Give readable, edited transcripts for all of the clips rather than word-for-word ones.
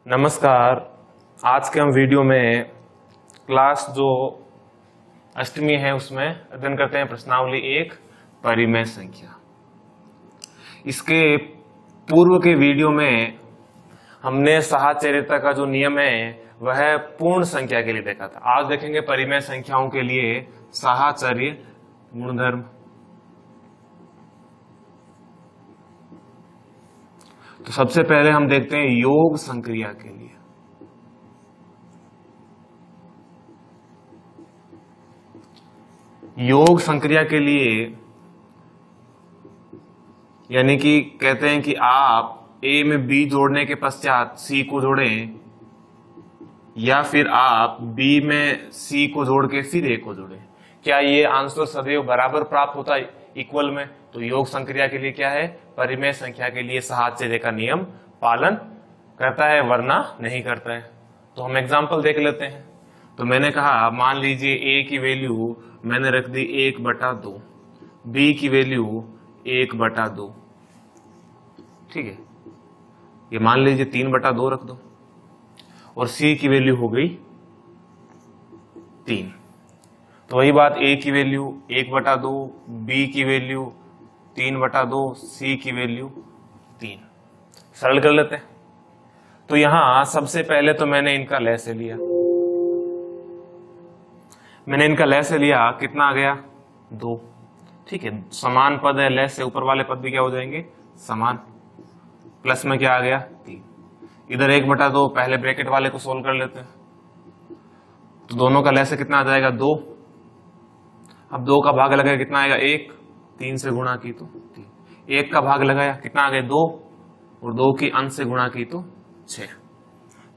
नमस्कार। आज के हम वीडियो में क्लास जो अष्टमी है उसमें अध्ययन करते हैं प्रश्नावली 1 परिमेय संख्या। इसके पूर्व के वीडियो में हमने साहचर्यता का जो नियम है वह पूर्ण संख्या के लिए देखा था। आज देखेंगे परिमेय संख्याओं के लिए साहचर्य गुणधर्म। तो सबसे पहले हम देखते हैं योग संक्रिया के लिए। योग संक्रिया के लिए यानी कि कहते हैं कि आप A में B जोड़ने के पश्चात C को जोड़ें या फिर आप B में C को जोड़ के फिर A को जोड़ें। क्या ये आंसर सदैव बराबर प्राप्त होता है इक्वल में? तो योग संक्रिया के लिए क्या है? परिमेय संख्या के लिए साहचर्य का नियम पालन करता है वरना नहीं करता है। तो हम एग्जांपल देख लेते हैं। तो मैंने कहा मान लीजिए A की वैल्यू मैंने रख दी 1/2, B की वैल्यू 1/2, ठीक है। ये मान लीजिए 3/2 रख दो और C की वैल्यू हो गई 3। तो वही बात A की वैल्यू 1/2, B की वैल्यू 3/2, C की वैल्यू 3। सरल कर लेते हैं। तो यहां सबसे पहले तो मैंने इनका लहसे लिया। मैंने इनका लहसे लिया, कितना आ गया? 2, ठीक है। समान पद है, लहसे ऊपर वाले पद भी क्या हो जाएंगे? समान। प्लस में क्या आ गया? 3। इधर 1/2 पहले ब्रैकेट वाले को सोल्व कर लेते हैं। तो दोनों का लहसे कितना आ जाएगा? 2। अब 2 का भाग लगाया कितना आएगा? 1। 3 से गुणा की तो 3। 1 का भाग लगाया कितना आ गया? 2 और 2 की अंश से गुणा की तो 6।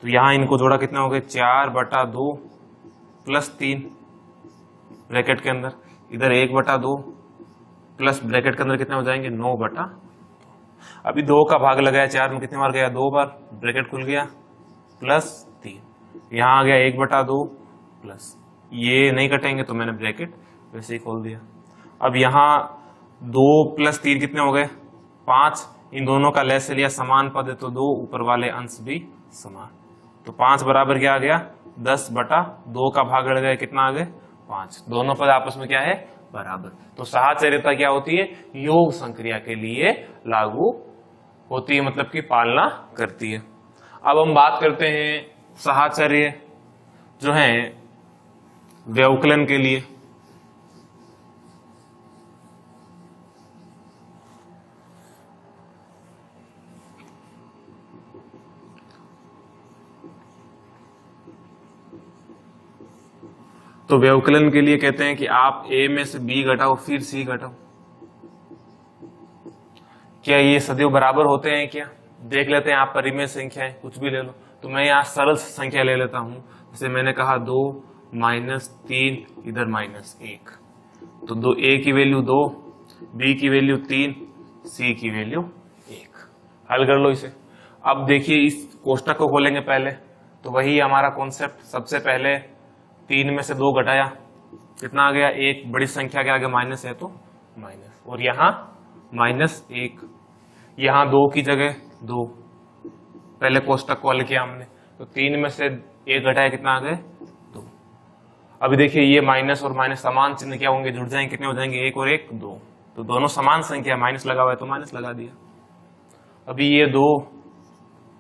तो यहां इनको जोड़ा कितना हो गया? 4/2 प्लस 3 ब्रैकेट के अंदर, इधर 1/2 प्लस ब्रैकेट के अंदर कितने हो जाएंगे? 9/2। अभी 2 का भाग लगाया 4 में कितने बार गया? 2 बार, ब्रैकेट खुल गया, प्लस 3। यहां आ गया 1/2 प्लस, ये नहीं कटेंगे तो मैंने ब्रैकेट वैसे ही खोल दिया। अब यहां 2 + 3 कितने हो गए? 5। इन दोनों का लहसे लिया, समान पद है तो 2, ऊपर वाले अंश भी समान। तो 5 बराबर क्या आ गया? 10/2 का भाग लग गया, कितना आ गए? 5। दोनों पद आपस में क्या है? बराबर। तो साहचर्यता क्या होती है? योग संक्रिया के लिए लागू होती है, मतलब कि पालना करती है। अब हम बात करते हैं साहचर्य जो है व्यवकलन के लिए। तो व्यवकलन के लिए कहते हैं कि आप A में से B घटाओ फिर C घटाओ। क्या ये सदैव बराबर होते हैं क्या? देख लेते हैं। आप परिमेय संख्याएं कुछ भी ले लो। तो मैं यहाँ सरल संख्या ले लेता हूं। जैसे मैंने कहा 2 - 3, इधर -1। तो A की वैल्यू 2, B की वैल्यू 3, C की वैल्यू 1। हल कर लो इसे। अब देखिए इस कोष्टक को खोलेंगे पहले। तो वही हमारा कॉन्सेप्ट। सबसे पहले 3 में से 2 घटाया, कितना आ गया? 1। बड़ी संख्या के आगे माइनस है तो माइनस, और यहाँ -1। यहाँ 2 की जगह 2। पहले कोष्टक को हल किया हमने। तो 3 में से 1 घटाया, कितना आ गए? 2। अभी देखिए ये माइनस और माइनस समान चिन्ह क्या होंगे? जुड़ जाएंगे, कितने हो जाएंगे? 1 और 1 2। तो दोनों समान संख्या, माइनस लगा हुआ है तो माइनस लगा दिया। अभी ये 2,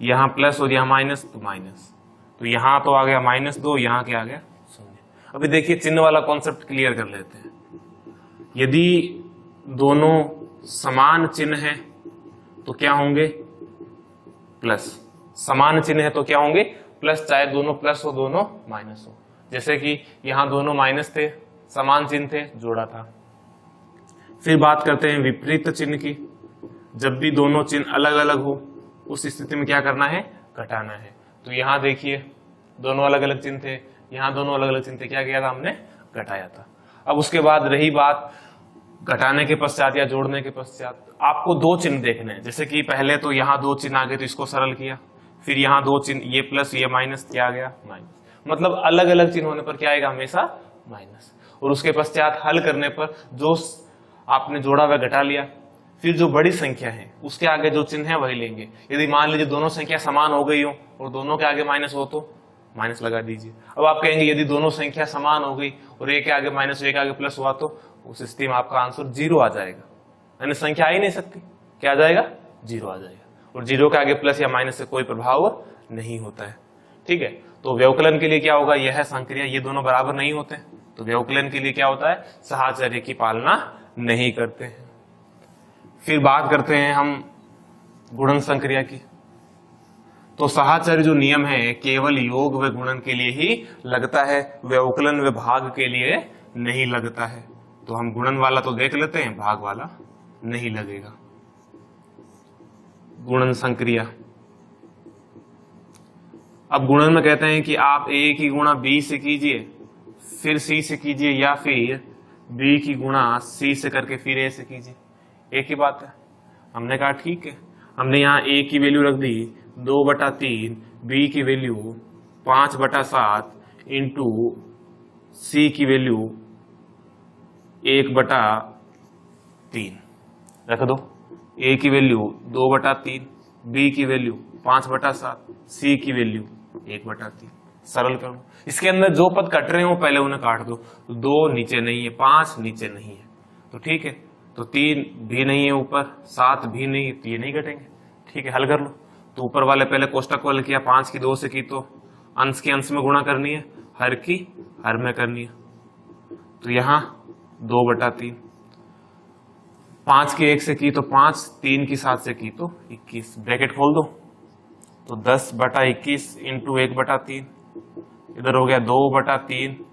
यहाँ प्लस और यहाँ माइनस तो माइनस। तो यहाँ तो आ गया -2, यहाँ क्या आ गया? 0। अभी देखिए चिन्ह वाला कॉन्सेप्ट क्लियर कर लेते हैं। यदि दोनों समान चिन्ह है तो क्या होंगे? प्लस। समान चिन्ह है तो क्या होंगे? प्लस। चाहे दोनों प्लस हो दोनों माइनस हो। जैसे कि यहां दोनों माइनस थे, समान चिन्ह थे, जोड़ा था। फिर बात करते हैं विपरीत चिन्ह की। जब भी दोनों चिन्ह अलग अलग हो उस स्थिति में क्या करना है? घटाना है। तो यहां देखिए दोनों अलग अलग चिन्ह थे, यहां दोनों अलग अलग चिन्ह थे, क्या किया था हमने? घटाया था। अब उसके बाद रही बात घटाने के पश्चात या जोड़ने के पश्चात, आपको 2 चिन्ह देखने हैं। जैसे कि पहले तो यहाँ 2 चिन्ह आ गए तो इसको सरल किया, फिर यहाँ 2 चिन्ह, ये प्लस ये माइनस, क्या आ गया? माइनस। मतलब अलग अलग चिन्ह होने पर क्या आएगा? हमेशा माइनस। और उसके पश्चात हल करने पर जो आपने जोड़ा वह घटा लिया, फिर जो बड़ी संख्या है उसके आगे जो चिन्ह है वही लेंगे। यदि मान लीजिए दोनों संख्या समान हो गई हो और दोनों के आगे माइनस हो तो माइनस लगा दीजिए। अब आप कहेंगे यदि दोनों संख्या समान हो गई और एक के आगे माइनस एक आगे प्लस हुआ तो उस स्थिति में आपका आंसर 0 आ जाएगा, यानी संख्या आ ही नहीं सकती। क्या आ जाएगा? 0 आ जाएगा। और 0 के आगे प्लस या माइनस से कोई प्रभाव नहीं होता है। ठीक है, तो व्यवकलन के लिए क्या होगा? यह संक्रिया, ये दोनों बराबर नहीं होते, तो व्यवकलन के लिए क्या होता है? साहचर्य की पालना नहीं करते हैं। फिर बात करते हैं हम गुणन संक्रिया की। तो साहचर्य जो नियम है केवल योग व गुणन के लिए ही लगता है, व्यवकलन व भाग के लिए नहीं लगता है। तो हम गुणन वाला तो देख लेते हैं, भाग वाला नहीं लगेगा। गुणन संक्रिया, अब गुणन में कहते हैं कि आप a की गुणा b से कीजिए, फिर c से कीजिए, या फिर b की गुणा c से करके फिर a से कीजिए। एक ही बात है। हमने कहा ठीक है, हमने यहाँ a की वैल्यू रख दी 2/3, b की वैल्यू 5/7 इंटू c की वैल्यू 1/3 रख दो। a की वैल्यू 2/3, b की वैल्यू 5/7, c की वैल्यू 1/3। सरल करो। इसके अंदर जो पद कट रहे हो पहले उन्हें काट दो। 2 नीचे नहीं है, 5 नीचे नहीं है, तो ठीक है। तो 3 भी नहीं है ऊपर, 7 भी नहीं है, तो ये नहीं घटेंगे। ठीक है, हल कर लो। तो ऊपर वाले पहले कोष्टक वाले किया, 5 की 2 से की तो अंश के अंश में गुणा करनी है, हर की हर में करनी है। तो यहां 2/3, 5 की 1 से की तो 5, 3 की 7 से की तो 21, ब्रैकेट खोल दो। तो 10/21 इंटू 1/3, इधर हो गया 2/3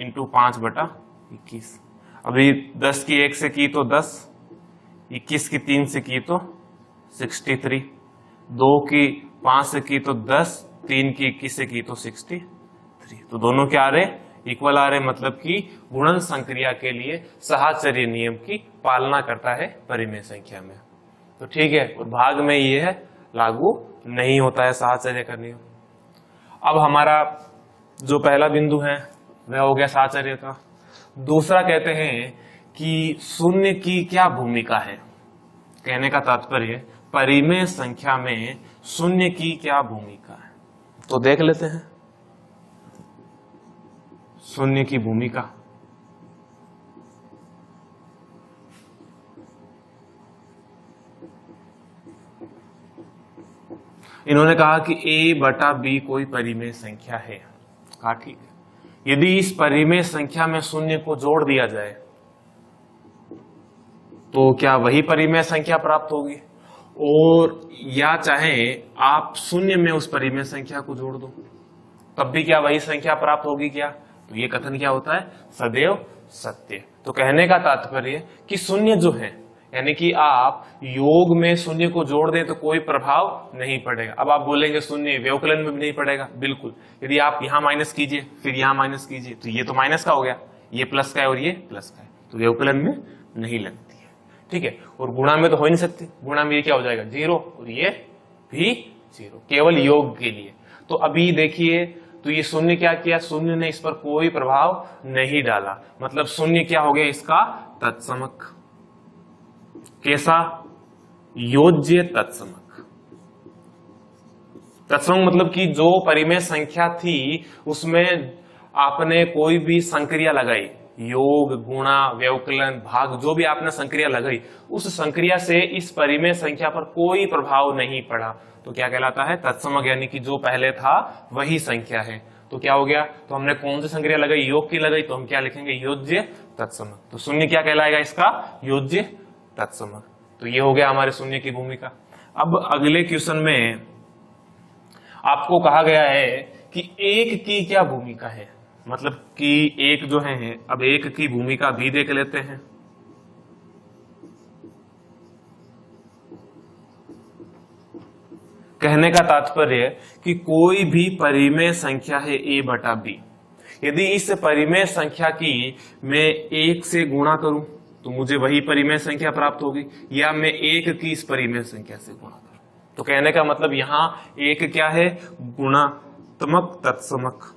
इंटू 5/21। अभी 10 की 1 से की तो 10, 21 की 3 से की तो 63, 2 की 5 से की तो 10, 3 की 21 से की तो 63। तो दोनों क्या आ रहे? इक्वल आ रहे, मतलब कि गुणन संक्रिया के लिए साहचर्य नियम की पालना करता है परिमेय संख्या में। तो ठीक है, और भाग में ये है लागू नहीं होता है साहचर्य का नियम। अब हमारा जो पहला बिंदु है वह हो गया साहचर्य का। दूसरा कहते हैं कि शून्य की क्या भूमिका है। कहने का तात्पर्य परिमेय संख्या में शून्य की क्या भूमिका है, तो देख लेते हैं शून्य की भूमिका। इन्होंने कहा कि a/b कोई परिमेय संख्या है। कहा ठीक है, यदि इस परिमेय संख्या में शून्य को जोड़ दिया जाए तो क्या वही परिमेय संख्या प्राप्त होगी, और या चाहे आप शून्य में उस परिमेय संख्या को जोड़ दो तब भी क्या वही संख्या प्राप्त होगी क्या? तो ये कथन क्या होता है? सदैव सत्य। तो कहने का तात्पर्य कि शून्य जो है, यानी कि आप योग में शून्य को जोड़ दें तो कोई प्रभाव नहीं पड़ेगा। अब आप बोलेंगे शून्य व्यवकलन में भी नहीं पड़ेगा, बिल्कुल। यदि आप यहां माइनस कीजिए फिर यहां माइनस कीजिए तो ये तो माइनस का हो गया, ये प्लस का है और ये प्लस का है, तो व्यवकलन में नहीं लगती है। ठीक है, और गुणा में तो हो ही नहीं सकती, गुणा में ये क्या हो जाएगा? 0, और ये भी 0, केवल योग के लिए। तो अभी देखिए, तो ये शून्य क्या किया? शून्य ने इस पर कोई प्रभाव नहीं डाला, मतलब शून्य क्या हो गया? इसका तत्समक। कैसा? योज्य तत्समक। तत्समक मतलब कि जो परिमेय संख्या थी उसमें आपने कोई भी संक्रिया लगाई, योग, गुणा, व्यवकलन, भाग, जो भी आपने संक्रिया लगाई, उस संक्रिया से इस परिमेय संख्या पर कोई प्रभाव नहीं पड़ा, तो क्या कहलाता है? तत्समक, यानी कि जो पहले था वही संख्या है। तो क्या हो गया? तो हमने कौन सी संक्रिया लगाई? योग की लगाई, तो हम क्या लिखेंगे? योज्य तत्समक। तो शून्य क्या कहलाएगा इसका? योज्य तत्समक। तो ये हो गया हमारे शून्य की भूमिका। अब अगले क्वेश्चन में आपको कहा गया है कि एक की क्या भूमिका है, मतलब कि एक जो है, अब एक की भूमिका भी देख लेते हैं। कहने का तात्पर्य कि कोई भी परिमेय संख्या है a/b, यदि इस परिमेय संख्या की मैं 1 से गुणा करूं तो मुझे वही परिमेय संख्या प्राप्त होगी, या मैं 1 की इस परिमेय संख्या से गुणा करूं। तो कहने का मतलब यहां एक क्या है? गुणात्मक तत्समक।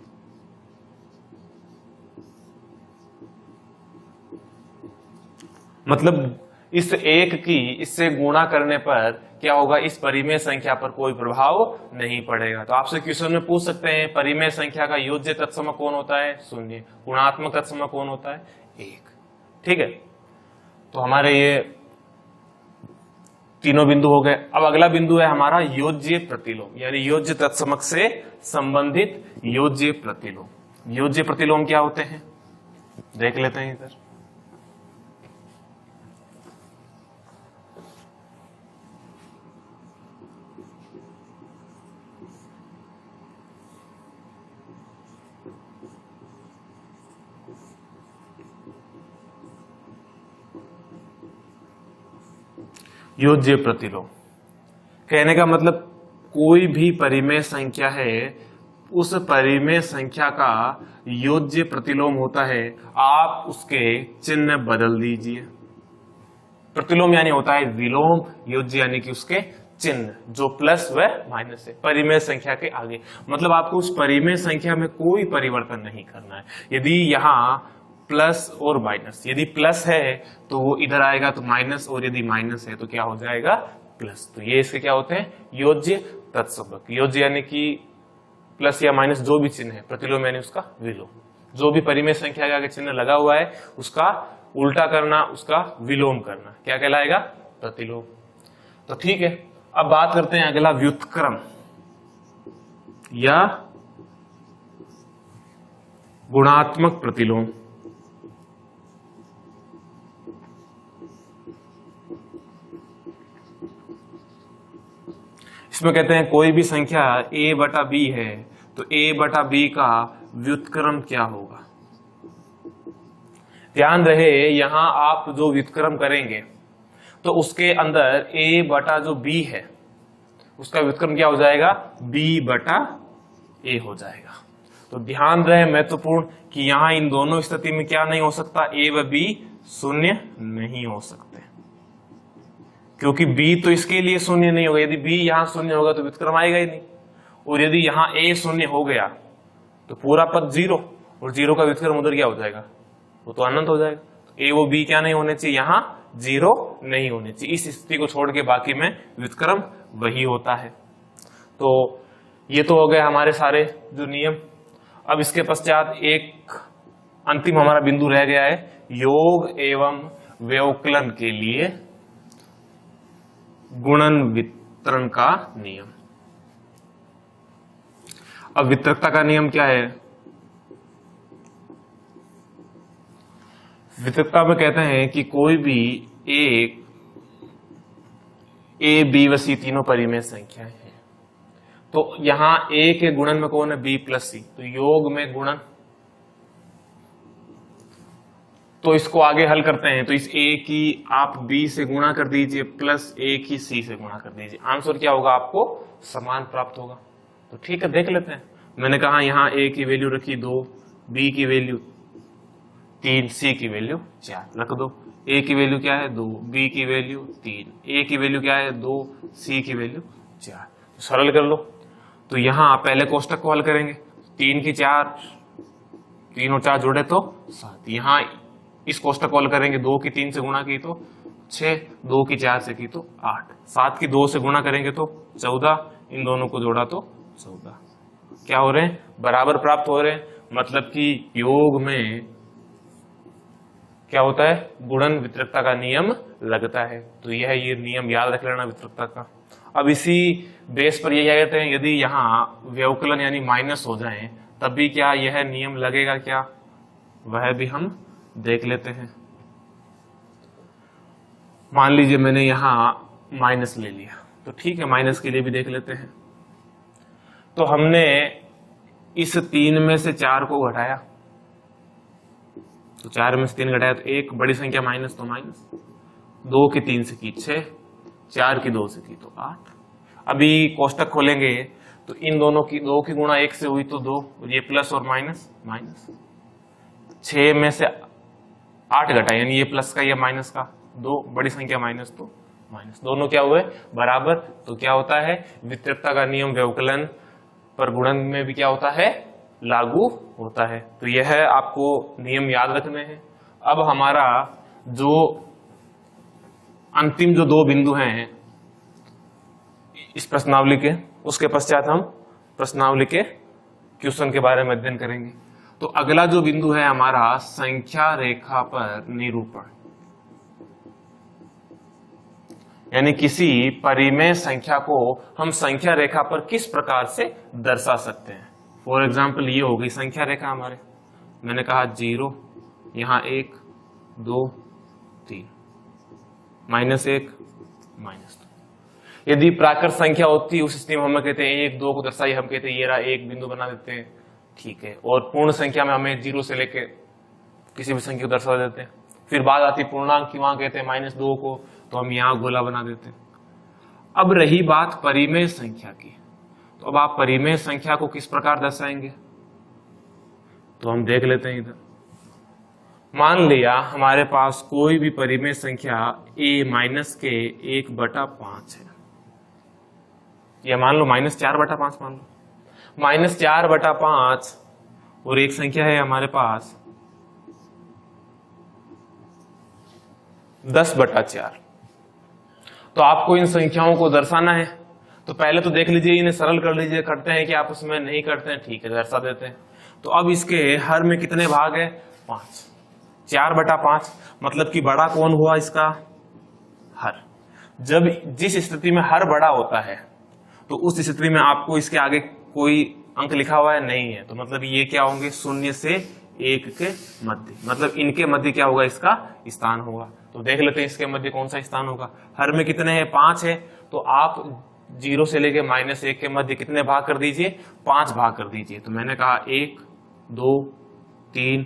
मतलब इस एक की इससे गुणा करने पर क्या होगा, इस परिमेय संख्या पर कोई प्रभाव नहीं पड़ेगा। तो आपसे क्वेश्चन में पूछ सकते हैं परिमेय संख्या का योज्य तत्सम कौन होता है, 0। गुणात्मक तत्सम कौन होता है, 1। ठीक है, तो हमारे ये तीनों बिंदु हो गए। अब अगला बिंदु है हमारा योज्य प्रतिलोम, यानी योज्य तत्समक से संबंधित योज्य प्रतिलोम। योज्य प्रतिलोम क्या होते हैं देख लेते हैं इधर। योज्य प्रतिलोम कहने का मतलब कोई भी परिमेय संख्या है, उस परिमेय संख्या का योज्य प्रतिलोम होता है, आप उसके चिन्ह बदल दीजिए। प्रतिलोम यानी होता है विलोम, योज्य यानी कि उसके चिन्ह जो प्लस व माइनस है परिमेय संख्या के आगे। मतलब आपको उस परिमेय संख्या में कोई परिवर्तन नहीं करना है। यदि यहाँ प्लस और माइनस, यदि प्लस है तो वो इधर आएगा तो माइनस, और यदि माइनस है तो क्या हो जाएगा, प्लस। तो ये इसके क्या होते हैं, योज्य तत्समक। योज्य यानी कि प्लस या माइनस जो भी चिन्ह है, प्रतिलोम यानी उसका विलोम। जो भी परिमेय संख्या के आगे चिन्ह लगा हुआ है उसका उल्टा करना, उसका विलोम करना क्या कहलाएगा, प्रतिलोम। तो ठीक है, अब बात करते हैं अगला व्युत्क्रम या गुणात्मक प्रतिलोम। इसमें कहते हैं कोई भी संख्या a बटा b है तो a बटा b का व्युत्क्रम क्या होगा। ध्यान रहे यहां आप जो व्युत्क्रम करेंगे तो उसके अंदर a बटा जो b है उसका व्युत्क्रम क्या हो जाएगा, b बटा a हो जाएगा। तो ध्यान रहे महत्वपूर्ण कि यहां इन दोनों स्थिति में क्या नहीं हो सकता, a व b शून्य नहीं हो सकते, क्योंकि b तो इसके लिए शून्य नहीं होगा। यदि b यहां शून्य होगा तो व्युत्क्रम आएगा ही नहीं, और यदि यहां a शून्य हो गया तो पूरा पद 0, और 0 का व्युत्क्रम उधर क्या हो जाएगा, वो तो अनंत हो जाएगा। तो a वो b क्या नहीं होने चाहिए, यहां 0 नहीं होने चाहिए। इस स्थिति को छोड़ के बाकी में व्युत्क्रम वही होता है। तो ये तो हो गए हमारे सारे जो नियम। अब इसके पश्चात एक अंतिम हमारा बिंदु रह गया है, योग एवं व्यवकलन के लिए गुणन वितरण का नियम। अब वितरकता का नियम क्या है, वितरकता में कहते हैं कि कोई भी एक a b व c तीनों परिमेय संख्याएं हैं, तो यहां a के गुणन में कौन है, b प्लस c, तो योग में गुणन। तो इसको आगे हल करते हैं, तो इस a की आप b से गुणा कर दीजिए प्लस a की c से गुणा कर दीजिए, आंसर क्या होगा, आपको समान प्राप्त होगा। तो ठीक है, देख लेते हैं। मैंने कहा यहाँ a की वैल्यू रखी 2, b की वैल्यू 3, c की वैल्यू 4 रख दो। a की वैल्यू क्या है 2, b की वैल्यू 3, a की वैल्यू क्या है 2, c की वैल्यू 4। तो सरल कर लो। तो यहाँ पहले कोष्टक को हल करेंगे, 3 की 4, 3 और 4 जोड़े तो 7। यहाँ इस कोष्टक को हल करेंगे, 2 की 3 से गुणा की तो 6, 2 की 4 से की तो 8, 7 की 2 से गुणा करेंगे तो 14, इन दोनों को जोड़ा तो 14। क्या हो रहे हैं, बराबर प्राप्त हो रहे हैं। मतलब कि योग में क्या होता है, गुणन वितरकता का नियम लगता है। तो यह ये नियम याद रख लेना वितरकता का। अब इसी बेस पर ये कहते हैं, यदि यहाँ व्यवकलन यानी माइनस हो जाए तब भी क्या यह नियम लगेगा क्या, वह भी हम देख लेते हैं। मान लीजिए मैंने यहां माइनस ले लिया, तो ठीक है, माइनस के लिए भी देख लेते हैं। तो हमने इस 3 में से 4 को घटाया, तो 4 में से 3 घटाया तो एक बड़ी संख्या माइनस, तो माइनस 2 की 3 से की 6, 4 की 2 से की तो 8। अभी कोष्टक खोलेंगे तो इन दोनों की 2 की गुणा 1 से हुई तो 2, ये प्लस और माइनस, माइनस 6 में से 8 घटा, यानी ये प्लस का ये माइनस का, 2 बड़ी संख्या माइनस तो माइनस, दोनों क्या हुए बराबर। तो क्या होता है, वितरकता का नियम व्यवकलन पर गुणन में भी क्या होता है, लागू होता है। तो यह आपको नियम याद रखने हैं। अब हमारा जो अंतिम जो दो बिंदु हैं इस प्रश्नावली के, उसके पश्चात हम प्रश्नावली के क्वेश्चन के बारे में अध्ययन करेंगे। तो अगला जो बिंदु है हमारा संख्या रेखा पर निरूपण, यानी किसी परिमेय संख्या को हम संख्या रेखा पर किस प्रकार से दर्शा सकते हैं। फॉर एग्जाम्पल ये हो गई संख्या रेखा हमारे, मैंने कहा 0, यहां 1 2 3, -1 -2। यदि प्राकृत संख्या होती है उस स्थिति में हम कहते हैं 1 2 को दर्शाई, हम कहते हैं ये रहा एक बिंदु बना देते हैं, ठीक है। और पूर्ण संख्या में हमें 0 से लेके किसी भी संख्या को दर्शा देते हैं। फिर बात आती पूर्णांक की, वहां कहते हैं -2 को, तो हम यहां गोला बना देते हैं। अब रही बात परिमेय संख्या की, तो अब आप परिमेय संख्या को किस प्रकार दर्शाएंगे, तो हम देख लेते हैं इधर। मान लिया हमारे पास कोई भी परिमेय संख्या a-के 1/5 है, या मान लो -4/5 मान लो, -4/5, और एक संख्या है हमारे पास 10/4। तो आपको इन संख्याओं को दर्शाना है, तो पहले तो देख लीजिए, इन्हें सरल कर लीजिए, करते हैं कि आप उसमें नहीं करते हैं, ठीक है, दर्शा देते हैं। तो अब इसके हर में कितने भाग है, 5, 4/5, मतलब कि बड़ा कौन हुआ इसका, हर। जब जिस स्थिति में हर बड़ा होता है तो उस स्थिति में आपको इसके आगे कोई अंक लिखा हुआ है नहीं है, तो मतलब ये क्या होंगे, 0 से 1 के मध्य, मतलब इनके मध्य क्या होगा, इसका स्थान होगा। तो देख लेते हैं इसके मध्य कौन सा स्थान होगा। हर में कितने हैं, 5 है, तो आप 0 से लेके -1 के मध्य कितने भाग कर दीजिए, 5 भाग कर दीजिए। तो मैंने कहा 1 2 3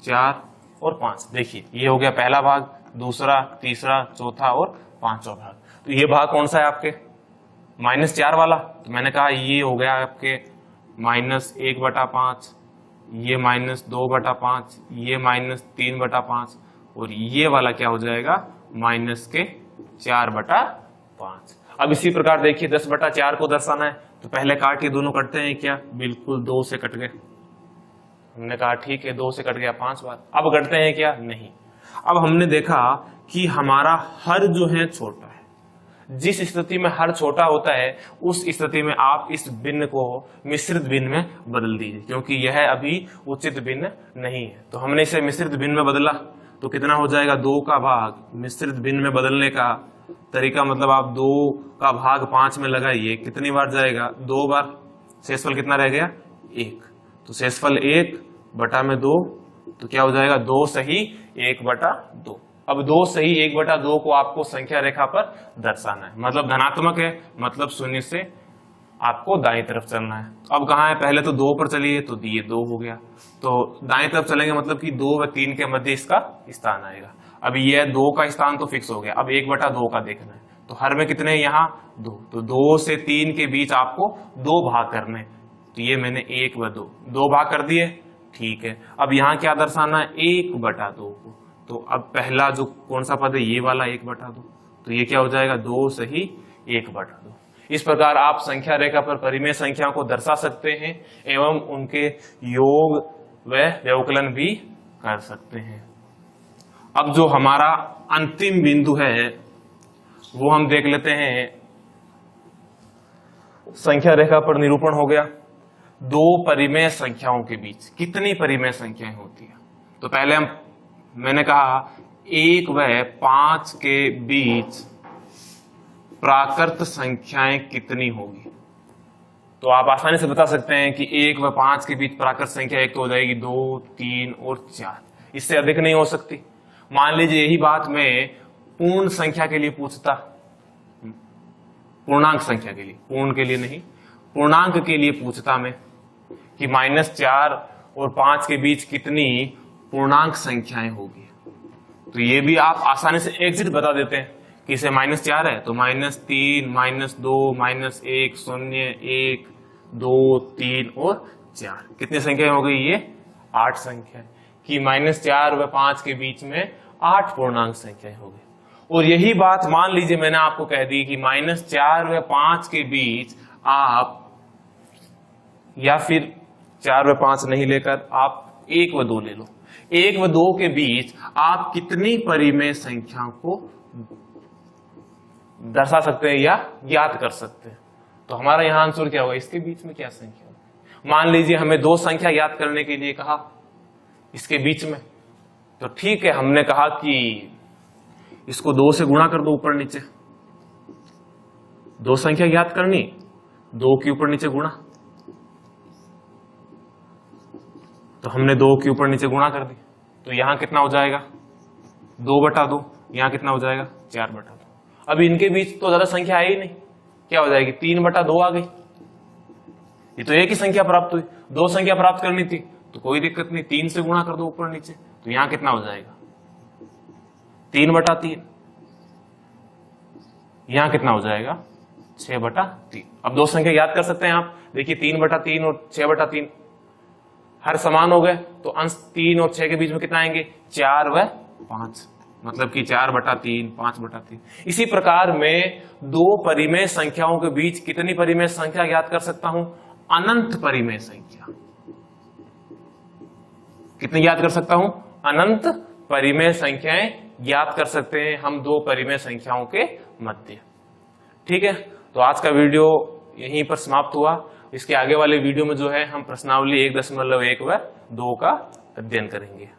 4 और 5। देखिए ये हो गया पहला भाग, दूसरा, तीसरा, चौथा और पांचवा भाग। तो ये भाग कौन सा है आपके, -4 वाला, तो मैंने कहा ये हो गया आपके -1/5, ये -2/5, ये -3/5, और ये वाला क्या हो जाएगा, -4/5। अब इसी प्रकार देखिए 10/4 को दर्शाना है, तो पहले काट के दोनों कटते हैं क्या, बिल्कुल 2 से कट गए। हमने कहा ठीक है 2 से कट गया 5 बार। अब कटते हैं क्या, नहीं। अब हमने देखा कि हमारा हर जो है छोटा है, जिस स्थिति में हर छोटा होता है उस स्थिति में आप इस भिन्न को मिश्रित भिन्न में बदल दीजिए, क्योंकि यह अभी उचित भिन्न नहीं है। तो हमने इसे मिश्रित भिन्न में बदला, तो कितना हो जाएगा, 2 का भाग। मिश्रित भिन्न में बदलने का तरीका मतलब आप 2 का भाग 5 में लगाइए, कितनी बार जाएगा, 2 बार। शेषफल कितना रह गया, 1। तो शेषफल 1/2, तो क्या हो जाएगा, 2 सही 1/2। अब 2 सही 1/2 को आपको संख्या रेखा पर दर्शाना है, मतलब धनात्मक है, मतलब 0 से आपको दाईं तरफ चलना है। अब कहाँ है, पहले तो 2 पर चलिए, तो ये 2 हो गया, तो दाईं तरफ चलेंगे मतलब कि 2 व 3 के मध्य इसका स्थान आएगा। अब ये 2 का स्थान तो फिक्स हो गया, अब 1/2 का देखना है। तो हर में कितने, यहाँ 2, तो 2 से 3 के बीच आपको 2 भाग करने, तो ये मैंने 1 व 2 भाग कर दिए, ठीक है। अब यहाँ क्या दर्शाना है, 1/2 को। तो अब पहला जो कौन सा पद है, ये वाला 1/2, तो ये क्या हो जाएगा, 2 सही 1/2। इस प्रकार आप संख्या रेखा पर परिमेय संख्याओं को दर्शा सकते हैं एवं उनके योग व व्यवकलन भी कर सकते हैं। अब जो हमारा अंतिम बिंदु है वो हम देख लेते हैं। संख्या रेखा पर निरूपण हो गया, 2 परिमेय संख्याओं के बीच कितनी परिमेय संख्याएं होती है। तो पहले मैंने कहा 1 व 5 के बीच प्राकृत संख्याएं कितनी होगी। तो आप आसानी से बता सकते हैं कि 1 व 5 के बीच प्राकृत संख्या एक तो हो जाएगी 2, 3 और 4, इससे अधिक नहीं हो सकती। मान लीजिए यही बात मैं पूर्ण संख्या के लिए पूछता, पूर्णांक संख्या के लिए, पूर्ण के लिए नहीं, पूर्णांक के लिए पूछता मैं कि -4 और 5 के बीच कितनी पूर्णांक संख्याएं होगी, तो ये भी आप आसानी से एग्जिट बता देते हैं कि इसे -4 है तो -3, -2, -1, 0, 1, 2, 3 और 4, कितनी संख्या हो गई, ये 8 संख्या कि -4 व 5 के बीच में 8 पूर्णांक संख्याएं हो गई। और यही बात मान लीजिए मैंने आपको कह दी कि -4 व 5 के बीच आप, या फिर 4 व 5 नहीं लेकर आप 1 व 2 ले लो, 1 व 2 के बीच आप कितनी परिमेय संख्या को दर्शा सकते हैं या ज्ञात कर सकते हैं। तो हमारा यहाँ आंसर क्या होगा, इसके बीच में क्या संख्या होगी। मान लीजिए हमें दो संख्या ज्ञात करने के लिए कहा इसके बीच में, तो ठीक है, हमने कहा कि इसको 2 से गुणा कर दो ऊपर नीचे। दो संख्या ज्ञात करनी, 2 के ऊपर नीचे गुणा, तो हमने 2 के ऊपर नीचे गुणा कर दी। तो यहां कितना हो जाएगा 2/2, यहां कितना हो जाएगा 4/2। अब इनके बीच तो ज्यादा संख्या है ही नहीं, क्या हो जाएगी 3/2 आ गई। ये तो एक ही संख्या प्राप्त हुई, दो संख्या प्राप्त करनी थी तो कोई दिक्कत नहीं, 3 से गुणा कर दो ऊपर नीचे, तो यहां कितना हो जाएगा 3/3। यहां कितना हो जाएगा 6/3। अब दो संख्या याद कर सकते हैं आप, देखिए 3/3 और 6/3 हर समान हो गए, तो अंश 3 और 6 के बीच में कितना आएंगे 4 व 5, मतलब कि 4/3 5/3। इसी प्रकार मैं दो परिमेय संख्याओं के बीच कितनी परिमेय संख्या ज्ञात कर सकता हूं, अनंत परिमेय संख्या। कितनी ज्ञात कर सकता हूं, अनंत परिमेय संख्याएं ज्ञात कर सकते हैं हम दो परिमेय संख्याओं के मध्य। ठीक है, तो आज का वीडियो यहीं पर समाप्त हुआ। इसके आगे वाले वीडियो में जो है हम प्रश्नावली 1.1 व 2 का अध्ययन करेंगे।